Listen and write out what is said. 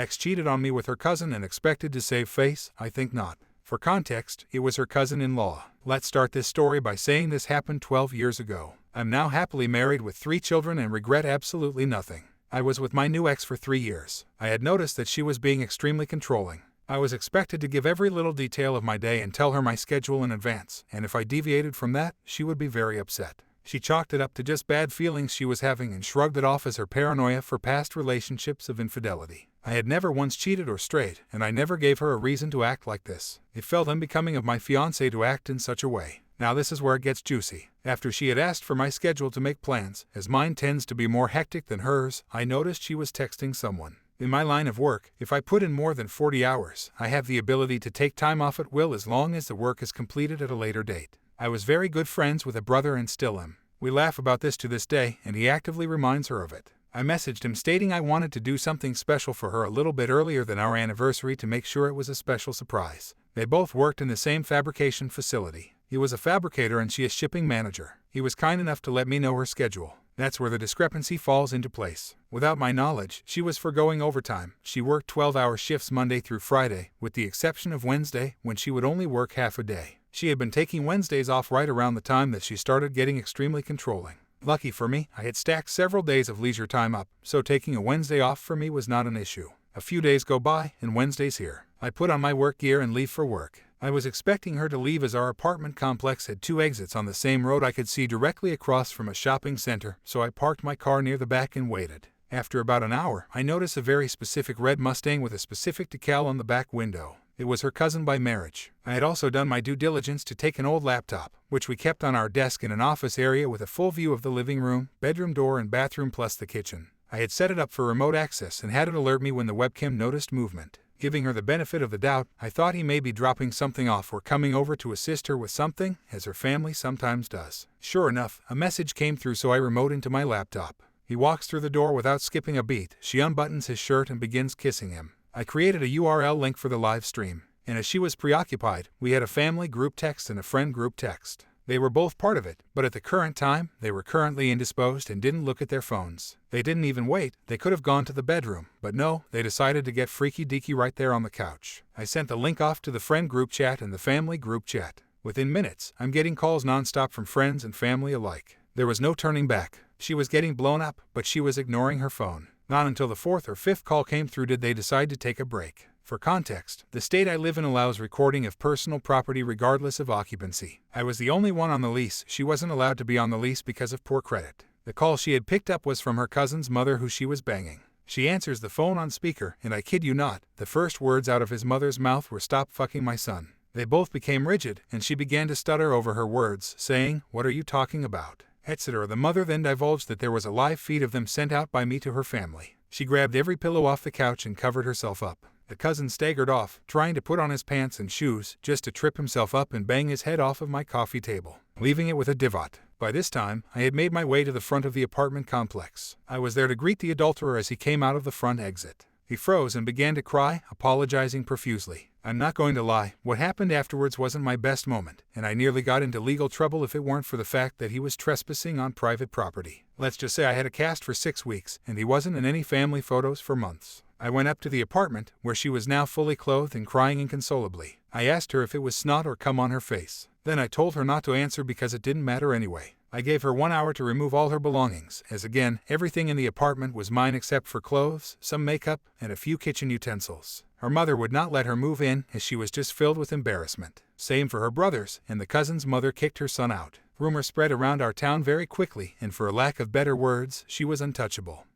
Ex cheated on me with her cousin and expected to save face? I think not. For context, it was her cousin-in-law. Let's start this story by saying this happened 12 years ago. I'm now happily married with 3 children and regret absolutely nothing. I was with my new ex for 3 years. I had noticed that she was being extremely controlling. I was expected to give every little detail of my day and tell her my schedule in advance, and if I deviated from that, she would be very upset. She chalked it up to just bad feelings she was having and shrugged it off as her paranoia for past relationships of infidelity. I had never once cheated or strayed, and I never gave her a reason to act like this. It felt unbecoming of my fiancé to act in such a way. Now this is where it gets juicy. After she had asked for my schedule to make plans, as mine tends to be more hectic than hers, I noticed she was texting someone. In my line of work, if I put in more than 40 hours, I have the ability to take time off at will as long as the work is completed at a later date. I was very good friends with a brother and still am. We laugh about this to this day, and he actively reminds her of it. I messaged him stating I wanted to do something special for her a little bit earlier than our anniversary to make sure it was a special surprise. They both worked in the same fabrication facility. He was a fabricator and she a shipping manager. He was kind enough to let me know her schedule. That's where the discrepancy falls into place. Without my knowledge, she was forgoing overtime. She worked 12-hour shifts Monday through Friday, with the exception of Wednesday, when she would only work half a day. She had been taking Wednesdays off right around the time that she started getting extremely controlling. Lucky for me, I had stacked several days of leisure time up, so taking a Wednesday off for me was not an issue. A few days go by, and Wednesday's here. I put on my work gear and leave for work. I was expecting her to leave as our apartment complex had 2 exits on the same road I could see directly across from a shopping center, so I parked my car near the back and waited. After about an hour, I noticed a very specific red Mustang with a specific decal on the back window. It was her cousin by marriage. I had also done my due diligence to take an old laptop, which we kept on our desk in an office area with a full view of the living room, bedroom door, and bathroom plus the kitchen. I had set it up for remote access and had it alert me when the webcam noticed movement. Giving her the benefit of the doubt, I thought he may be dropping something off or coming over to assist her with something, as her family sometimes does. Sure enough, a message came through, so I remote into my laptop. He walks through the door without skipping a beat. She unbuttons his shirt and begins kissing him. I created a URL link for the live stream, and as she was preoccupied, we had a family group text and a friend group text. They were both part of it, but at the current time, they were currently indisposed and didn't look at their phones. They didn't even wait. They could have gone to the bedroom, but no, they decided to get freaky deaky right there on the couch. I sent the link off to the friend group chat and the family group chat. Within minutes, I'm getting calls nonstop from friends and family alike. There was no turning back. She was getting blown up, but she was ignoring her phone. Not until the 4th or 5th call came through did they decide to take a break. For context, the state I live in allows recording of personal property regardless of occupancy. I was the only one on the lease. She wasn't allowed to be on the lease because of poor credit. The call she had picked up was from her cousin's mother who she was banging. She answers the phone on speaker, and I kid you not, the first words out of his mother's mouth were, "Stop fucking my son." They both became rigid, and she began to stutter over her words, saying, "What are you talking about?" etc. The mother then divulged that there was a live feed of them sent out by me to her family. She grabbed every pillow off the couch and covered herself up. The cousin staggered off, trying to put on his pants and shoes, just to trip himself up and bang his head off of my coffee table, leaving it with a divot. By this time, I had made my way to the front of the apartment complex. I was there to greet the adulterer as he came out of the front exit. He froze and began to cry, apologizing profusely. I'm not going to lie, what happened afterwards wasn't my best moment, and I nearly got into legal trouble if it weren't for the fact that he was trespassing on private property. Let's just say I had a cast for 6 weeks, and he wasn't in any family photos for months. I went up to the apartment, where she was now fully clothed and crying inconsolably. I asked her if it was snot or cum on her face. Then I told her not to answer because it didn't matter anyway. I gave her 1 hour to remove all her belongings, as again, everything in the apartment was mine except for clothes, some makeup, and a few kitchen utensils. Her mother would not let her move in, as she was just filled with embarrassment. Same for her brothers, and the cousin's mother kicked her son out. Rumor spread around our town very quickly, and for a lack of better words, she was untouchable.